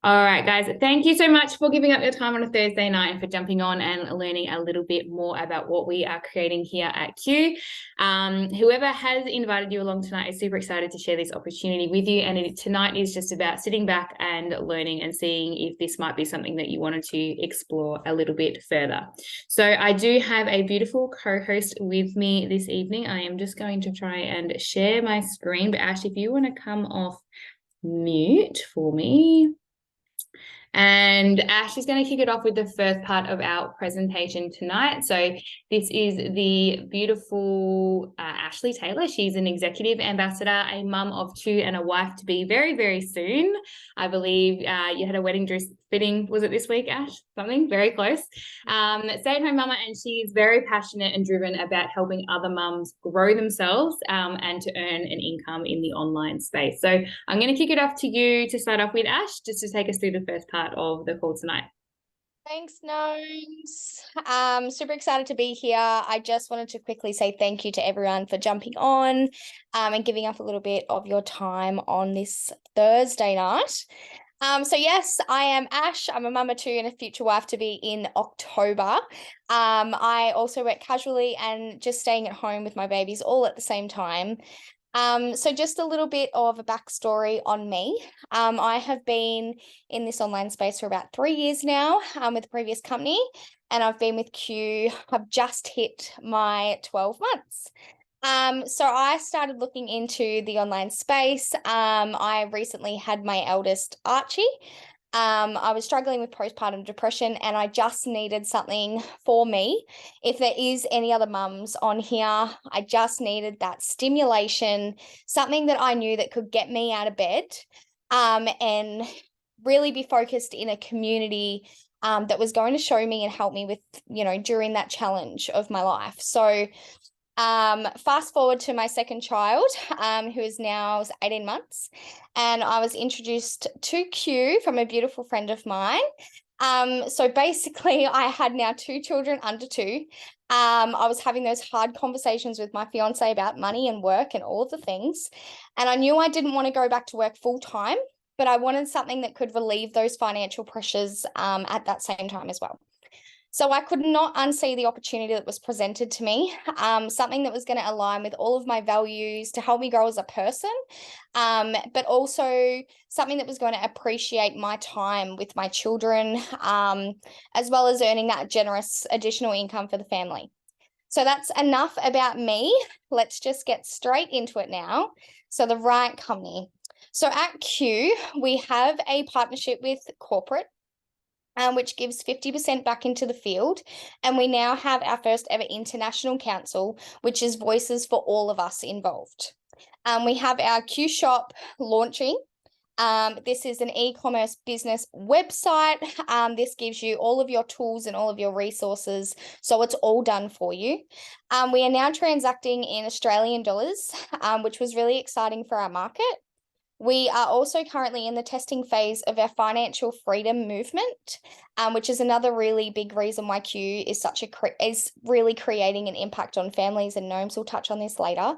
All right, guys, thank you so much for giving up your time on a Thursday night and for jumping on and learning a little bit more about what we are creating here at Q. Whoever has invited you along tonight is super excited to share this opportunity with you. And tonight is just about sitting back and learning and seeing if this might be something that you wanted to explore a little bit further. So I do have a beautiful co-host with me this evening. I am just going to try and share my screen. But Ash, if you want to come off mute for me. And Ash is going to kick it off with the first part of our presentation tonight. So this is the beautiful Ashley Taylor. She's an executive ambassador, a mum of two and a wife to be very, very soon. I believe you had a wedding dress fitting, was it this week, Ash? Something very close. Stay-at-home mama, and she is very passionate and driven about helping other mums grow themselves and to earn an income in the online space. So I'm going to kick it off to you to start off with, Ash, just to take us through the first part of the call tonight. Thanks, Nose. Super excited to be here. I just wanted to quickly say thank you to everyone for jumping on and giving up a little bit of your time on this Thursday night. So yes, I am Ash. I'm a mama too and a future wife to be in October. I also work casually and just staying at home with my babies all at the same time. So just a little bit of a backstory on me. I have been in this online space for about 3 years now with the previous company, and I've been with Q. I've just hit my 12 months. So I started looking into the online space. I recently had my eldest Archie. I was struggling with postpartum depression and I just needed something for me. If there is any other mums on here, I just needed that stimulation, something that I knew that could get me out of bed, and really be focused in a community that was going to show me and help me with, during that challenge of my life. So fast forward to my second child, who is now 18 months, and I was introduced to Q from a beautiful friend of mine. So basically I had now 2 children under 2. I was having those hard conversations with my fiance about money and work and all of the things. And I knew I didn't want to go back to work full time, but I wanted something that could relieve those financial pressures at that same time as well. So I could not unsee the opportunity that was presented to me, something that was going to align with all of my values to help me grow as a person, but also something that was going to appreciate my time with my children, as well as earning that generous additional income for the family. So that's enough about me. Let's just get straight into it now. So the right company. So at Q, we have a partnership with corporate, which gives 50% back into the field. And we now have our first ever international council, which is voices for all of us involved. We have our Q Shop launching. This is an e-commerce business website. This gives you all of your tools and all of your resources. So it's all done for you. We are now transacting in Australian dollars, which was really exciting for our market. We are also currently in the testing phase of our financial freedom movement, which is another really big reason why Q is is really creating an impact on families, and Gnomes will touch on this later.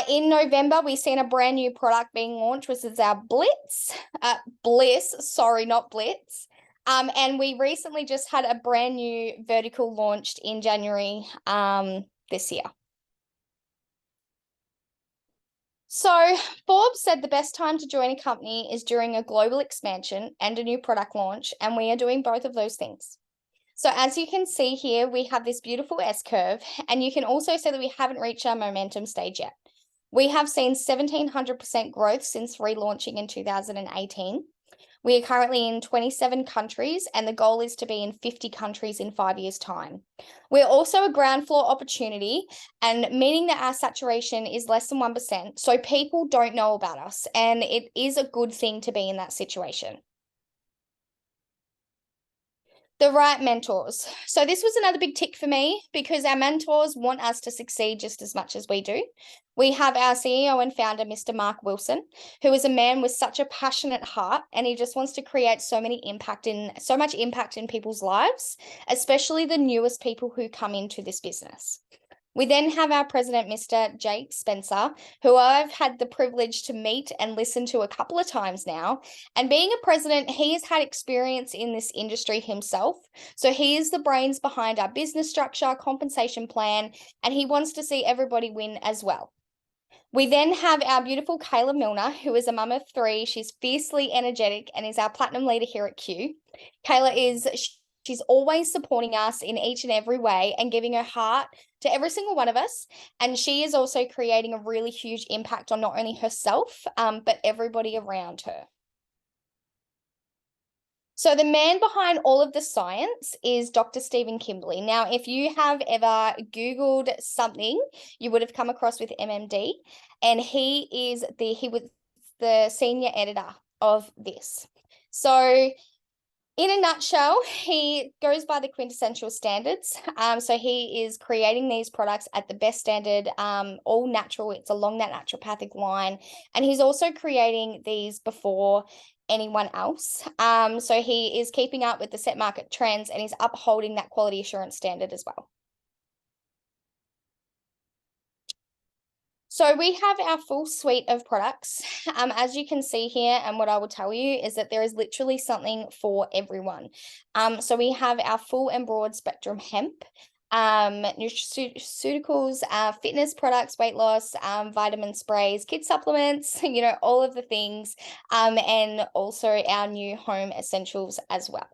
In November, we've seen a brand new product being launched, which is our Bliss, sorry, not Blitz. And we recently just had a brand new vertical launched in January this year. So Forbes said the best time to join a company is during a global expansion and a new product launch, and we are doing both of those things. So as you can see here, we have this beautiful S-curve, and you can also see that we haven't reached our momentum stage yet. We have seen 1,700% growth since relaunching in 2018. We are currently in 27 countries, and the goal is to be in 50 countries in 5 years' time. We're also a ground floor opportunity, and meaning that our saturation is less than 1%, so people don't know about us, and it is a good thing to be in that situation. The right mentors. So this was another big tick for me because our mentors want us to succeed just as much as we do. We have our CEO and founder, Mr. Mark Wilson, who is a man with such a passionate heart, and he just wants to create so much impact in people's lives, especially the newest people who come into this business. We then have our president, Mr. Jake Spencer, who I've had the privilege to meet and listen to a couple of times now. And being a president, he has had experience in this industry himself. So he is the brains behind our business structure, compensation plan, and he wants to see everybody win as well. We then have our beautiful Kayla Milner, who is a mum of 3. She's fiercely energetic and is our platinum leader here at Q. She's always supporting us in each and every way and giving her heart to every single one of us. And she is also creating a really huge impact on not only herself, but everybody around her. So the man behind all of the science is Dr. Stephen Kimberly. Now, if you have ever Googled something, you would have come across with MMD, and he was the senior editor of this. So in a nutshell, he goes by the quintessential standards. So he is creating these products at the best standard, all natural. It's along that naturopathic line. And he's also creating these before anyone else. So he is keeping up with the set market trends and he's upholding that quality assurance standard as well. So we have our full suite of products. As you can see here, and what I will tell you is that there is literally something for everyone. So we have our full and broad spectrum hemp, nutraceuticals, fitness products, weight loss, vitamin sprays, kid supplements, all of the things, and also our new home essentials as well.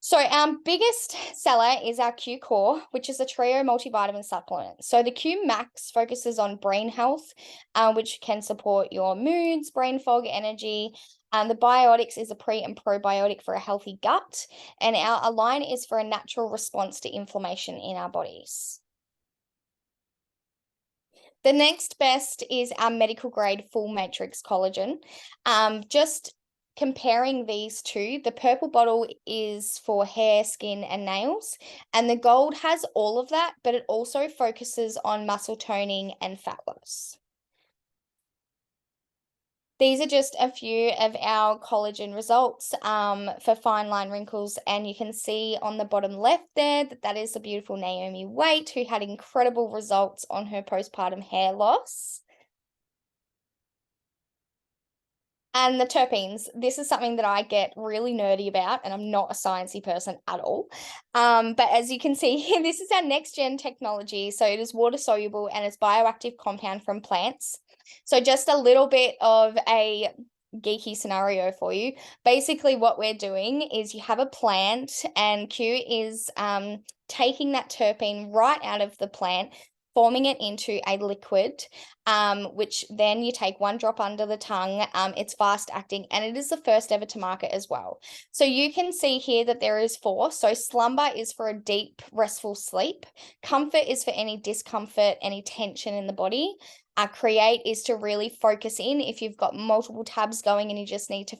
So our biggest seller is our Q Core, which is a trio multivitamin supplement. So the Q Max focuses on brain health, which can support your moods, brain fog, energy. The Biotics is a pre and probiotic for a healthy gut. And our Align is for a natural response to inflammation in our bodies. The next best is our medical grade full matrix collagen. Just comparing these two, the purple bottle is for hair, skin, and nails, and the gold has all of that, but it also focuses on muscle toning and fat loss. These are just a few of our collagen results for fine line wrinkles, and you can see on the bottom left there that is the beautiful Naomi Waite, who had incredible results on her postpartum hair loss. And the terpenes, this is something that I get really nerdy about, and I'm not a sciencey person at all. But as you can see here, this is our next gen technology. So it is water soluble and it's bioactive compound from plants. So just a little bit of a geeky scenario for you. Basically what we're doing is you have a plant and Q is taking that terpene right out of the plant, forming it into a liquid, which then you take 1 drop under the tongue. It's fast acting and it is the first ever to market as well. So you can see here that there is 4. So slumber is for a deep, restful sleep. Comfort is for any discomfort, any tension in the body. Create is to really focus in if you've got multiple tabs going and you just need to,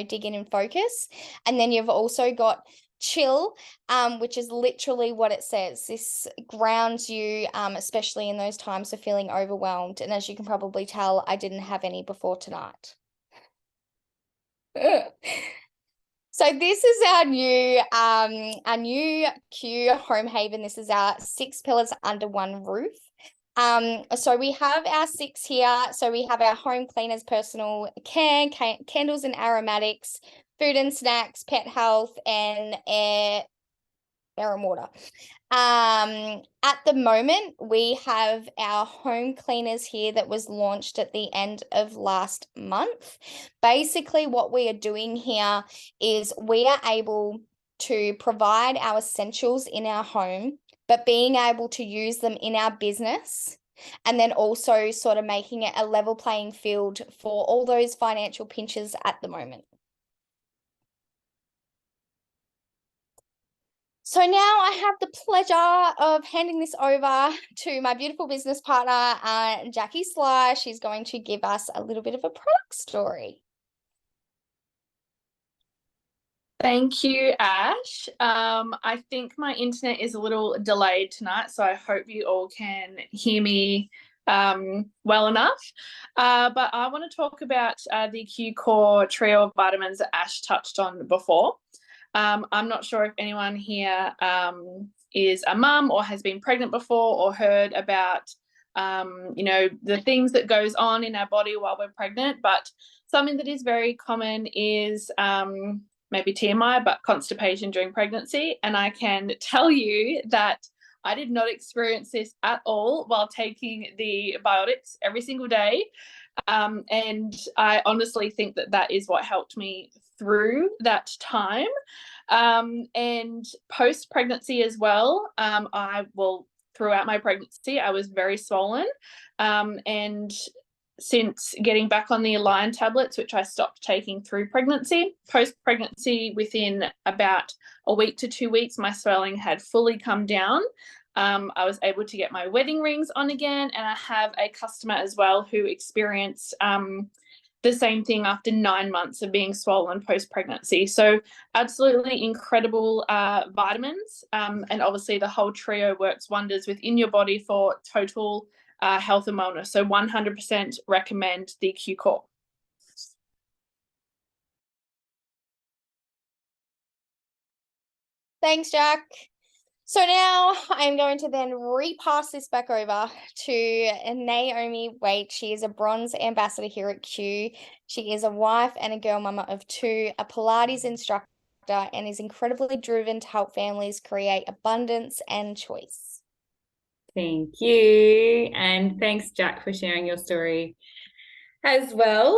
dig in and focus. And then you've also got chill, which is literally what it says. This grounds you, especially in those times of feeling overwhelmed. And as you can probably tell, I didn't have any before tonight. So this is our new Q Home Haven. This is our 6 pillars under one roof. So we have our 6 here. So we have our home cleaners, personal care, candles and aromatics, food and snacks, pet health, and air and water. At the moment, we have our home cleaners here that was launched at the end of last month. Basically, what we are doing here is we are able to provide our essentials in our home, but being able to use them in our business, and then also sort of making it a level playing field for all those financial pinches at the moment. So now I have the pleasure of handing this over to my beautiful business partner, Jackie Sly. She's going to give us a little bit of a product story. Thank you, Ash. I think my internet is a little delayed tonight, so I hope you all can hear me well enough. But I want to talk about the Q Core trio of vitamins that Ash touched on before. I'm not sure if anyone here is a mum or has been pregnant before or heard about, you know, the things that goes on in our body while we're pregnant. But something that is very common is maybe TMI, but constipation during pregnancy. And I can tell you that I did not experience this at all while taking the biotics every single day. And I honestly think that that is what helped me through that time. And post-pregnancy as well, throughout my pregnancy, I was very swollen. And since getting back on the Align tablets, which I stopped taking through pregnancy, post-pregnancy, within about a week to 2 weeks, my swelling had fully come down. I was able to get my wedding rings on again, and I have a customer as well who experienced the same thing after 9 months of being swollen post-pregnancy. So absolutely incredible vitamins, and obviously the whole trio works wonders within your body for total health and wellness. So 100% recommend the Q Core. Thanks, Jack. So now I'm going to then repass this back over to Naomi Waite. She is a bronze ambassador here at Q. She is a wife and a girl mama of 2, a Pilates instructor, and is incredibly driven to help families create abundance and choice. Thank you. And thanks, Jack, for sharing your story as well.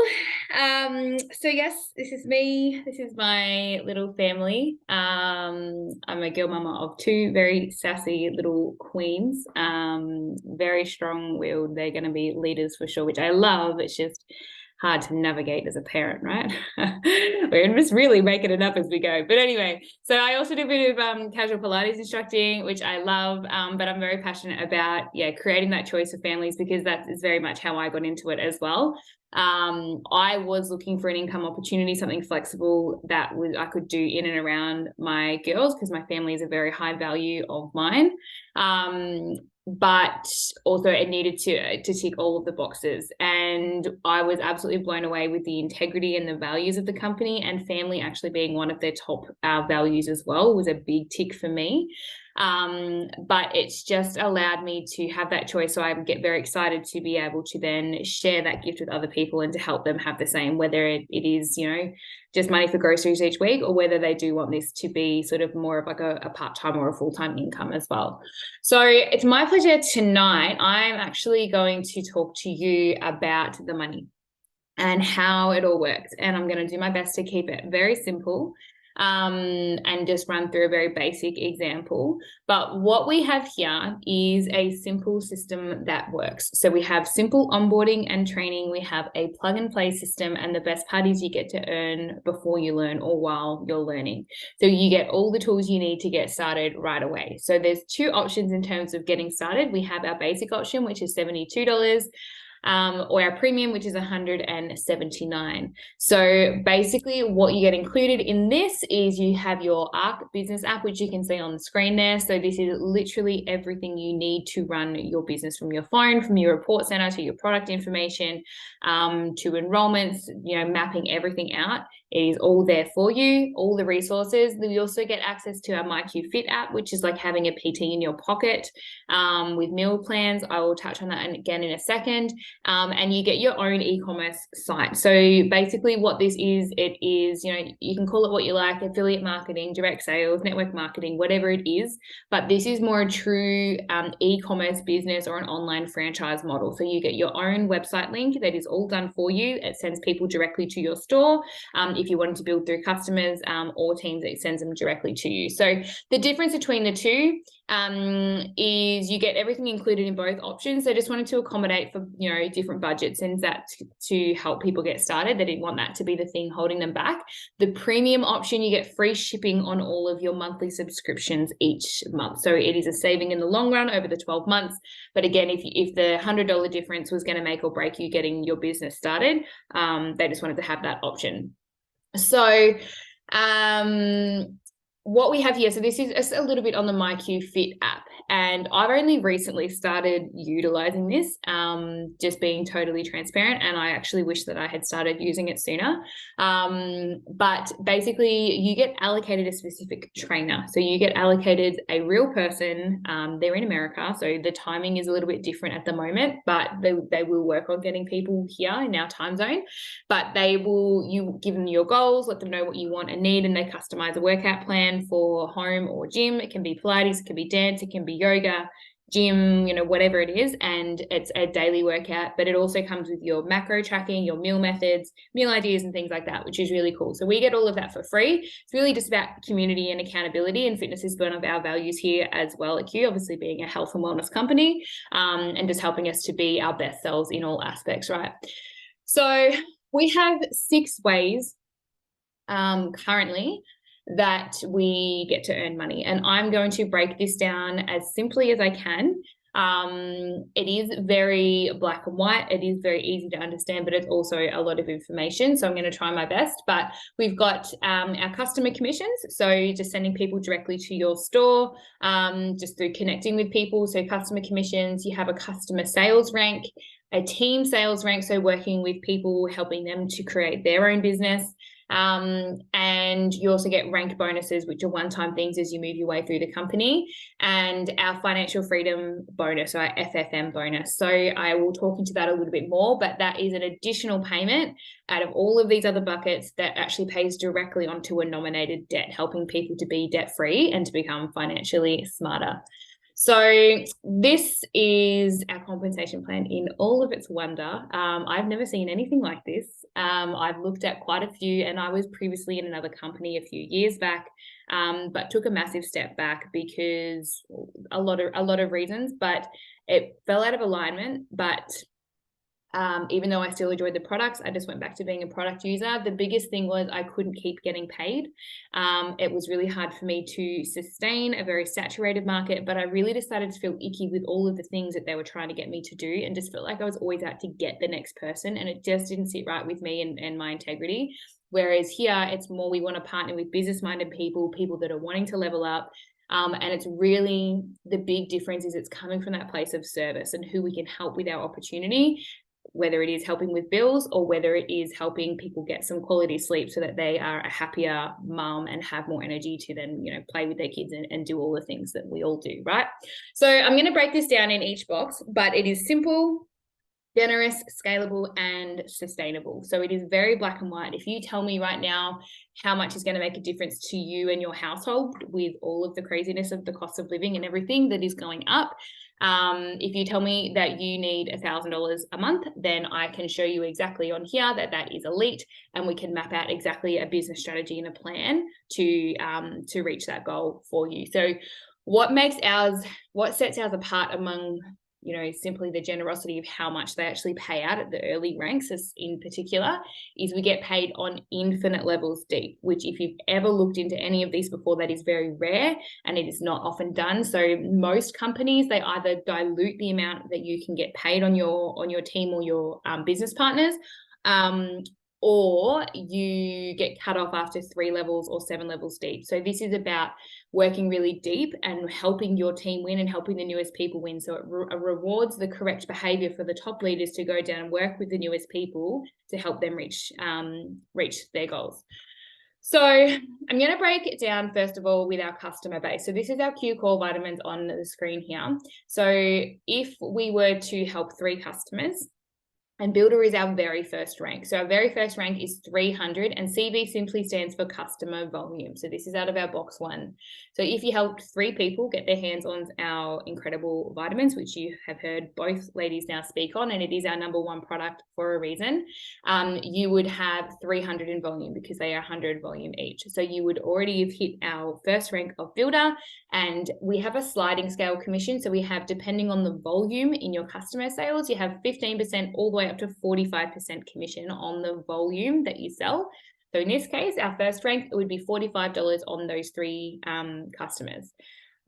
So yes, this is me. This is my little family. I'm a girl mama of 2 very sassy little queens, very strong-willed. They're going to be leaders for sure, which I love. It's just hard to navigate as a parent, right? We're just really making it up as we go. But anyway, so I also do a bit of casual Pilates instructing, which I love, but I'm very passionate about, creating that choice for families, because that is very much how I got into it as well. I was looking for an income opportunity, something flexible that I could do in and around my girls, because my family is a very high value of mine. But also it needed to tick all of the boxes. And I was absolutely blown away with the integrity and the values of the company, and family actually being one of their top values as well was a big tick for me. But it's just allowed me to have that choice. So I get very excited to be able to then share that gift with other people and to help them have the same, whether it is, just money for groceries each week, or whether they do want this to be sort of more of like a part-time or a full-time income as well. So it's my pleasure tonight. I'm actually going to talk to you about the money and how it all works. And I'm going to do my best to keep it very simple, and just run through a very basic example. But what we have here is a simple system that works. So we have simple onboarding and training. We have a plug and play system, and the best part is you get to earn before you learn or while you're learning. So you get all the tools you need to get started right away. So there's 2 options in terms of getting started. We have our basic option, which is $72. Or our premium, which is $179. So basically what you get included in this is you have your ARC business app, which you can see on the screen there. So this is literally everything you need to run your business, from your phone, from your report center to your product information, to enrollments, mapping everything out. It is all there for you, all the resources. We also get access to our MyQ Fit app, which is like having a PT in your pocket, with meal plans. I will touch on that again in a second. And you get your own e-commerce site. So basically what this is, it is, you can call it what you like, affiliate marketing, direct sales, network marketing, whatever it is, but this is more a true e-commerce business or an online franchise model. So you get your own website link that is all done for you. It sends people directly to your store. If you wanted to build through customers or teams, it sends them directly to you. So the difference between the 2 is you get everything included in both options. So just wanted to accommodate for, different budgets, and that to help people get started. They didn't want that to be the thing holding them back. The premium option, you get free shipping on all of your monthly subscriptions each month. So it is a saving in the long run over the 12 months. But again, if the $100 difference was going to make or break you getting your business started, they just wanted to have that option. So what we have here, so this is a little bit on the MyQ Fit app, And I've only recently started utilizing this, just being totally transparent. And I actually wish that I had started using it sooner. But basically you get allocated a specific trainer. So you get allocated a real person. They're in America, so the timing is a little bit different at the moment, but they will work on getting people here in our time zone. But you give them your goals, let them know what you want and need, and they customize a workout plan for home or gym. It can be Pilates, it can be dance, it can be yoga, gym, whatever it is, and it's a daily workout. But it also comes with your macro tracking, your meal methods, meal ideas, and things like that, which is really cool. So we get all of that for free. It's really just about community and accountability, and fitness is one of our values here as well at Q, obviously being a health and wellness company, and just helping us to be our best selves in all aspects, right? So we have 6 ways currently that we get to earn money, and I'm going to break this down as simply as I can. It is very black and white. It is very easy to understand, but it's also a lot of information. So I'm going to try my best. But we've got our customer commissions. So just sending people directly to your store, just through connecting with people. So customer commissions, you have a customer sales rank, a team sales rank. So working with people, helping them to create their own business. And you also get rank bonuses, which are one-time things as you move your way through the company, and our financial freedom bonus, or our FFM bonus. So I will talk into that a little bit more, but that is an additional payment out of all of these other buckets that actually pays directly onto a nominated debt, helping people to be debt-free and to become financially smarter. So this is our compensation plan in all of its wonder. I've never seen anything like this. I've looked at quite a few, and I was previously in another company a few years back, but took a massive step back because a lot of reasons, but it fell out of alignment. But even though I still enjoyed the products, I just went back to being a product user. The biggest thing was I couldn't keep getting paid. It was really hard for me to sustain a very saturated market, but I really just started to feel icky with all of the things that they were trying to get me to do, and just felt like I was always out to get the next person, and it just didn't sit right with me and my integrity. Whereas here, it's more we want to partner with business-minded people that are wanting to level up. And it's really, the big difference is it's coming from that place of service and who we can help with our opportunity, whether it is helping with bills or whether it is helping people get some quality sleep so that they are a happier mum and have more energy to then, play with their kids and do all the things that we all do, right? So I'm going to break this down in each box, but it is simple, generous, scalable, and sustainable. So it is very black and white. If you tell me right now how much is going to make a difference to you and your household with all of the craziness of the cost of living and everything that is going up, if you tell me that you need $1,000 a month, then I can show you exactly on here that is elite, and we can map out exactly a business strategy and a plan to reach that goal for you. So what sets ours apart among simply the generosity of how much they actually pay out at the early ranks, as in particular, is we get paid on infinite levels deep, which if you've ever looked into any of these before, that is very rare and it is not often done. So most companies, they either dilute the amount that you can get paid on your team or your business partners, or you get cut off after 3 levels or 7 levels deep. So this is about working really deep and helping your team win and helping the newest people win. So it rewards the correct behavior for the top leaders to go down and work with the newest people to help them reach their goals. So I'm going to break it down, first of all, with our customer base. So this is our Q Core vitamins on the screen here. So if we were to help 3 customers, and Builder is our very first rank. So our very first rank is 300, and CV simply stands for customer volume. So this is out of our box 1. So if you helped 3 people get their hands on our incredible vitamins, which you have heard both ladies now speak on, and it is our #1 product for a reason, you would have 300 in volume because they are 100 volume each. So you would already have hit our first rank of Builder, and we have a sliding scale commission. So we have, depending on the volume in your customer sales, you have 15% all the way up to 45% commission on the volume that you sell. So in this case, our first rank, it would be $45 on those 3 customers.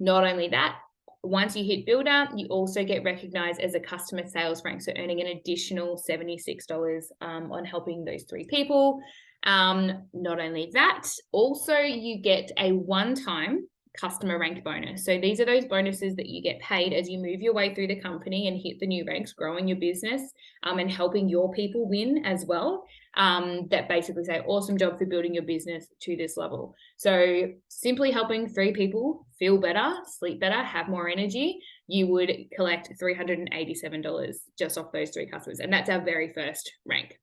Not only that, once you hit Builder, you also get recognized as a customer sales rank, so earning an additional $76 on helping those 3 people. Not only that, also you get a one-time customer rank bonus. So these are those bonuses that you get paid as you move your way through the company and hit the new ranks, growing your business, and helping your people win as well. That basically say, awesome job for building your business to this level. So simply helping 3 people feel better, sleep better, have more energy, you would collect $387 just off those 3 customers. And that's our very first rank.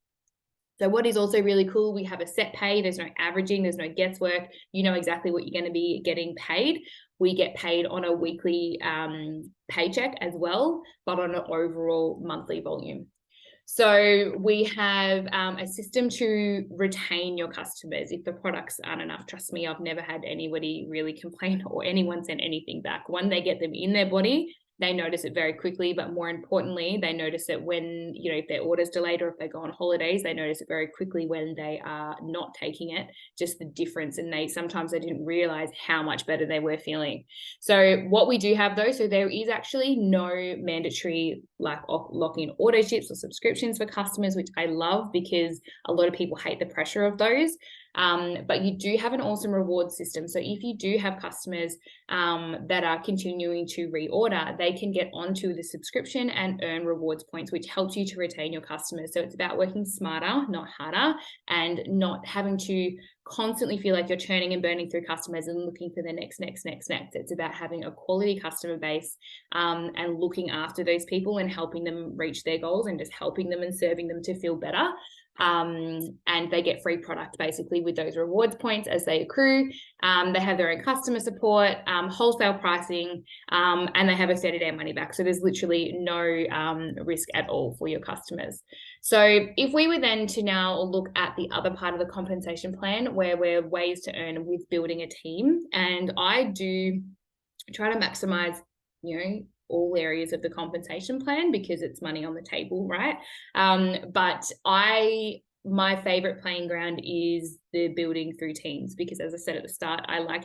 So what is also really cool, we have a set pay. There's no averaging, there's no guesswork. You know exactly what you're going to be getting paid. We get paid on a weekly paycheck as well, but on an overall monthly volume. So we have a system to retain your customers if the products aren't enough. Trust me, I've never had anybody really complain or anyone send anything back. When they get them in their body, they notice it very quickly, but more importantly, they notice it when, you know, if their order's delayed or if they go on holidays, they notice it very quickly when they are not taking it, just the difference. And sometimes they didn't realize how much better they were feeling. So what we do have though, so there is actually no mandatory like lock-in auto ships or subscriptions for customers, which I love because a lot of people hate the pressure of those. But you do have an awesome reward system. So if you do have customers that are continuing to reorder, they can get onto the subscription and earn rewards points, which helps you to retain your customers. So it's about working smarter, not harder, and not having to constantly feel like you're churning and burning through customers and looking for the next. It's about having a quality customer base and looking after those people and helping them reach their goals and just helping them and serving them to feel better. And they get free product basically with those rewards points as they accrue. They have their own customer support, wholesale pricing, and they have a 30-day money back. So there's literally no risk at all for your customers. So if we were then to now look at the other part of the compensation plan, where we're ways to earn with building a team, and I do try to maximize, you know, all areas of the compensation plan because it's money on the table, right? But my favorite playing ground is the building through teams, because as I said at the start, I love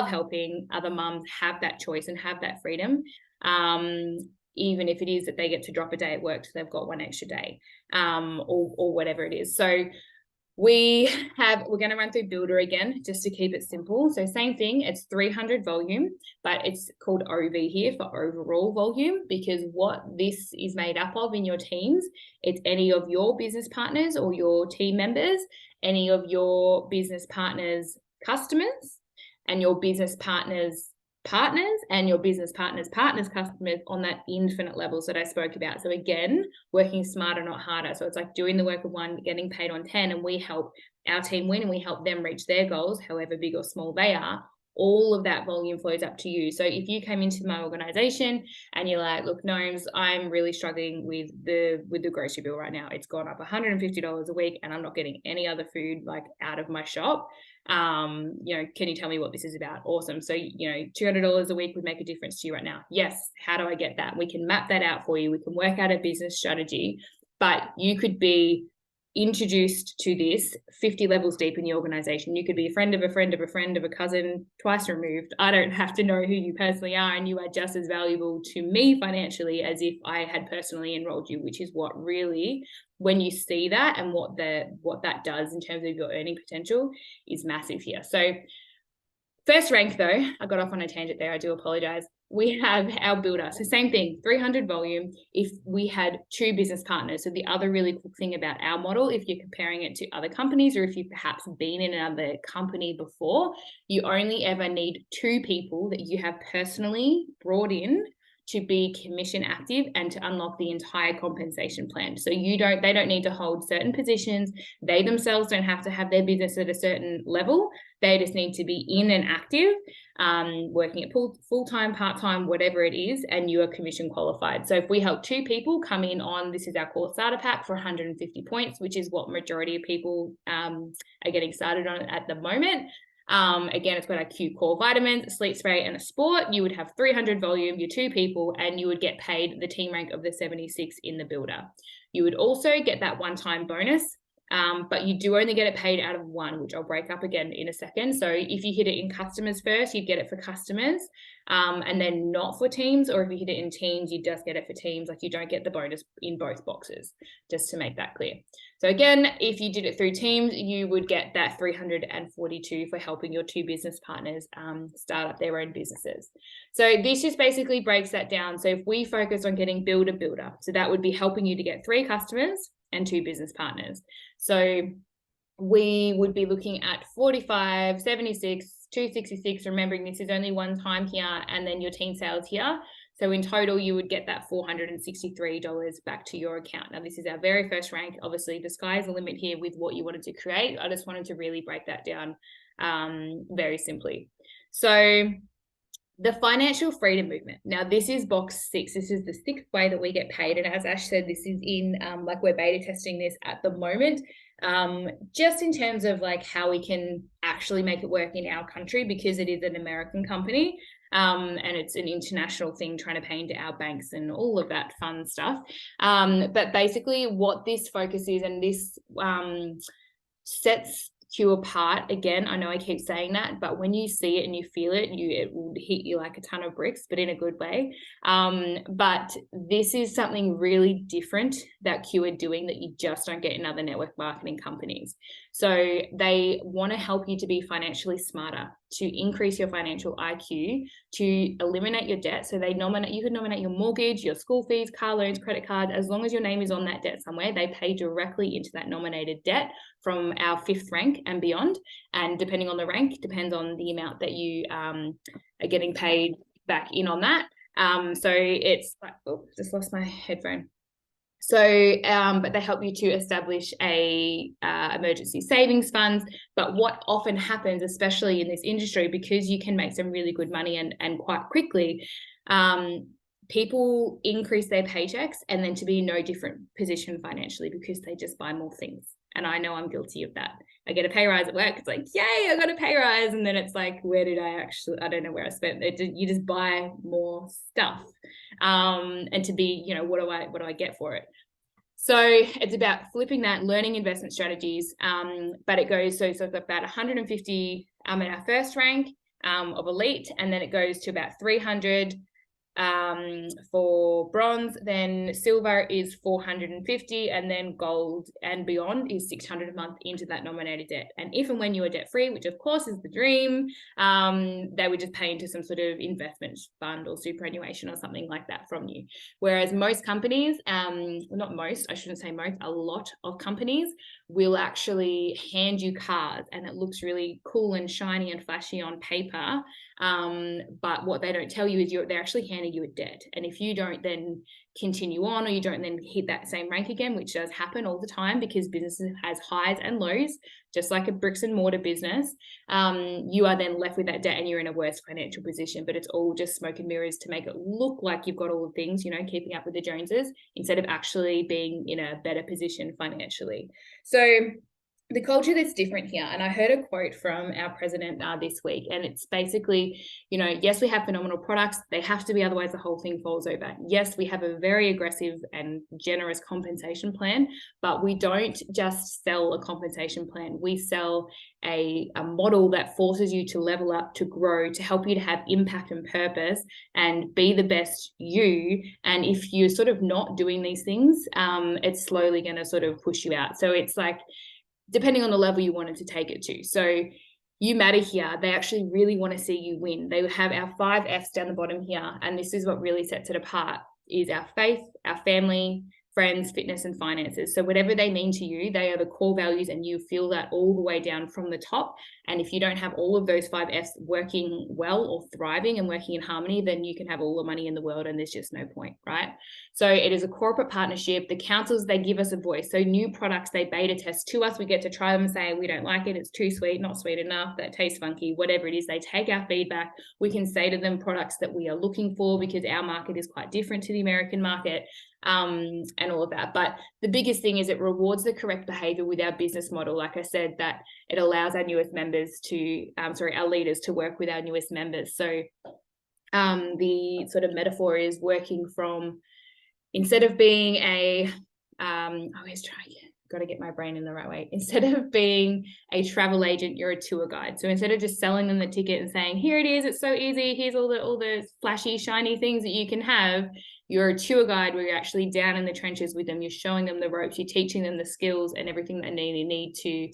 helping other mums have that choice and have that freedom. Even if it is that they get to drop a day at work, so they've got one extra day, or whatever it is. So we're going to run through Builder again, just to keep it simple. So same thing, it's 300 volume, but it's called OV here for overall volume, because what this is made up of in your teams, it's any of your business partners or your team members, any of your business partners' customers, and your business partners' and your business partners' customers on that infinite levels that I spoke about. So again, working smarter, not harder. So it's like doing the work of one, getting paid on 10, and we help our team win and we help them reach their goals, however big or small they are. All of that volume flows up to you. So if you came into my organization and you're like, look, Gnomes, I'm really struggling with the grocery bill right now. It's gone up $150 a week and I'm not getting any other food like out of my shop. You know, can you tell me what this is about? Awesome. So, you know, $200 a week would make a difference to you right now. Yes. How do I get that? We can map that out for you. We can work out a business strategy, but you could be introduced to this 50 levels deep in the organization. You could be a friend of a friend of a friend of a cousin twice removed. I don't have to know who you personally are, and you are just as valuable to me financially as if I had personally enrolled you, which is what really, when you see that and what that does in terms of your earning potential, is massive here. So first rank though, I got off on a tangent there, I do apologize. We have our builder. So same thing, 300 volume. If we had 2 business partners, so the other really cool thing about our model, if you're comparing it to other companies, or if you've perhaps been in another company before, you only ever need 2 people that you have personally brought in to be commission active and to unlock the entire compensation plan. So they don't need to hold certain positions. They themselves don't have to have their business at a certain level. They just need to be in and active, working at full-time, part-time, whatever it is, and you are commission qualified. So if we help 2 people come in on, this is our core starter pack for 150 points, which is what majority of people are getting started on at the moment. Again, it's got our Q core vitamins, sleep spray, and a sport. You would have 300 volume, your 2 people, and you would get paid the team rank of the 76 in the builder. You would also get that one-time bonus, but you do only get it paid out of 1, which I'll break up again in a second. So if you hit it in customers first, you'd get it for customers, and then not for teams, or if you hit it in teams, you just get it for teams. Like, you don't get the bonus in both boxes, just to make that clear. So again, if you did it through Teams, you would get that 342 for helping your 2 business partners start up their own businesses. So this just basically breaks that down. So if we focus on getting builder, so that would be helping you to get 3 customers and 2 business partners. So we would be looking at 45, 76, 266, remembering this is only one time here, and then your team sales here. So in total, you would get that $463 back to your account. Now, this is our very first rank. Obviously, the sky's the limit here with what you wanted to create. I just wanted to really break that down very simply. So the financial freedom movement. Now, this is box 6. This is the 6th way that we get paid. And as Ash said, this is in, like we're beta testing this at the moment, just in terms of like how we can actually make it work in our country, because it is an American company. And it's an international thing trying to pay into our banks and all of that fun stuff. But basically what this focus is, and this sets Q apart. Again, I know I keep saying that, but when you see it and you feel it, it will hit you like a ton of bricks, but in a good way. But this is something really different that Q are doing that you just don't get in other network marketing companies. So they want to help you to be financially smarter, to increase your financial IQ, to eliminate your debt. So you could nominate your mortgage, your school fees, car loans, credit cards. As long as your name is on that debt somewhere, they pay directly into that nominated debt from our 5th rank and beyond. And depending on the rank, depends on the amount that you are getting paid back in on that. So it's like, oh, just lost my headphone. So, but they help you to establish a emergency savings funds. But what often happens, especially in this industry, because you can make some really good money and quite quickly, people increase their paychecks and then to be in no different position financially because they just buy more things. And I know I'm guilty of that. I get a pay rise at work. It's like, yay, I got a pay rise. And then it's like, where did I don't know where I spent it. You just buy more stuff. And to be, what do I get for it? So it's about flipping that, learning investment strategies. But it goes, so it's about 150 in our first rank of elite. And then it goes to about 300 for bronze, then silver is 450, and then gold and beyond is 600 a month into that nominated debt. And if and when you are debt free, which of course is the dream, they would just pay into some sort of investment fund or superannuation or something like that from you. Whereas most companies, not most, I shouldn't say most, a lot of companies will actually hand you cards, and it looks really cool and shiny and flashy on paper. But what they don't tell you is they're actually handing you a debt. And if you don't then continue on, or you don't then hit that same rank again, which does happen all the time because businesses has highs and lows, just like a bricks and mortar business, you are then left with that debt and you're in a worse financial position. But it's all just smoke and mirrors to make it look like you've got all the things, keeping up with the Joneses, instead of actually being in a better position financially. So the culture that's different here, and I heard a quote from our president this week, and it's basically, yes, we have phenomenal products. They have to be, otherwise the whole thing falls over. Yes, we have a very aggressive and generous compensation plan, but we don't just sell a compensation plan. We sell a model that forces you to level up, to grow, to help you to have impact and purpose and be the best you. And if you're sort of not doing these things, it's slowly going to sort of push you out. So it's like, depending on the level you wanted to take it to. So you matter here. They actually really want to see you win. They have our 5 F's down the bottom here. And this is what really sets it apart, is our faith, our family, friends, fitness, and finances. So whatever they mean to you, they are the core values, and you feel that all the way down from the top. And if you don't have all of those 5 F's working well or thriving and working in harmony, then you can have all the money in the world and there's just no point, right? So it is a corporate partnership. The councils, they give us a voice. So new products, they beta test to us. We get to try them and say, we don't like it. It's too sweet, not sweet enough. That tastes funky, whatever it is. They take our feedback. We can say to them products that we are looking for, because our market is quite different to the American market. And all of that. But the biggest thing is it rewards the correct behavior with our business model. Like I said, that it allows our newest members to, our leaders to work with our newest members. So the sort of metaphor is working from, instead of being got to get my brain in the right way. Instead of being a travel agent, you're a tour guide. So instead of just selling them the ticket and saying, here it is, it's so easy, here's all the flashy, shiny things that you can have, You're a tour guide where you're actually down in the trenches with them. You're showing them the ropes, you're teaching them the skills and everything that they need to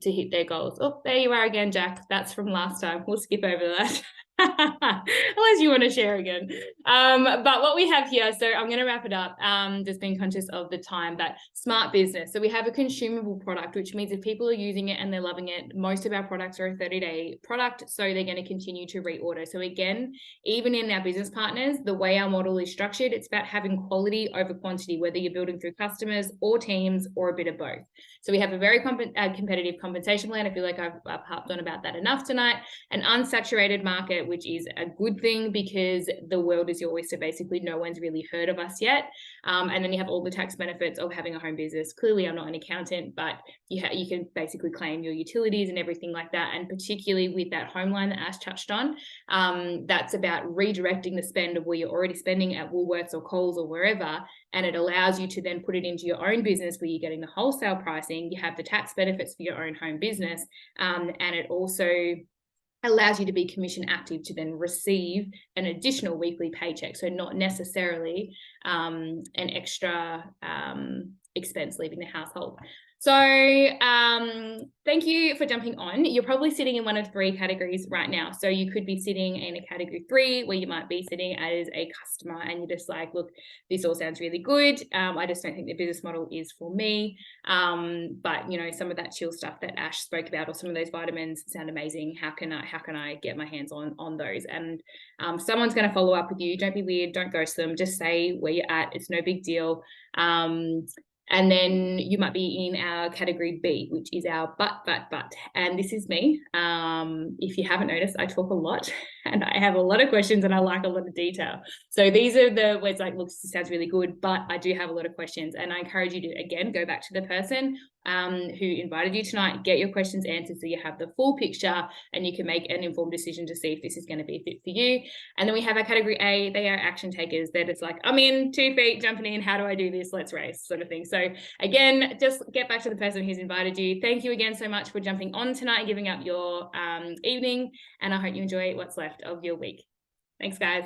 hit their goals. Oh, there you are again, Jack. That's from last time. We'll skip over that. Unless you want to share again. But what we have here, so I'm going to wrap it up, just being conscious of the time, but smart business. So we have a consumable product, which means if people are using it and they're loving it, most of our products are a 30-day product, so they're going to continue to reorder. So again, even in our business partners, the way our model is structured, it's about having quality over quantity, whether you're building through customers or teams or a bit of both. So we have a very competitive compensation plan. I feel like I've harped on about that enough tonight. An unsaturated market, which is a good thing because the world is your oyster. Basically, no one's really heard of us yet. And then you have all the tax benefits of having a home business. Clearly, I'm not an accountant, but you can basically claim your utilities and everything like that. And particularly with that home line that Ash touched on, that's about redirecting the spend of where you're already spending at Woolworths or Coles or wherever. And it allows you to then put it into your own business where you're getting the wholesale pricing. You have the tax benefits for your own home business. And it also allows you to be commission active to then receive an additional weekly paycheck. So not necessarily an extra expense leaving the household. So thank you for jumping on. You're probably sitting in one of 3 categories right now. So you could be sitting in a category 3 where you might be sitting as a customer and you're just like, look, this all sounds really good. I just don't think the business model is for me. But you know, some of that chill stuff that Ash spoke about, or some of those vitamins sound amazing. How can I get my hands on those? And someone's going to follow up with you. Don't be weird. Don't ghost them. Just say where you're at. It's no big deal. And then you might be in our category B, which is our but. And this is me. If you haven't noticed, I talk a lot and I have a lot of questions and I like a lot of detail. So these are the words like, look, this sounds really good, but I do have a lot of questions. And I encourage you to, again, go back to the person who invited you tonight, get your questions answered so you have the full picture and you can make an informed decision to see if this is going to be a fit for you. And then we have our category A. They are action takers. They're just like, I'm in, 2 feet, jumping in. How do I do this? Let's race, sort of thing. So again, just get back to the person who's invited you. Thank you again so much for jumping on tonight and giving up your evening. And I hope you enjoy what's left of your week. Thanks, guys.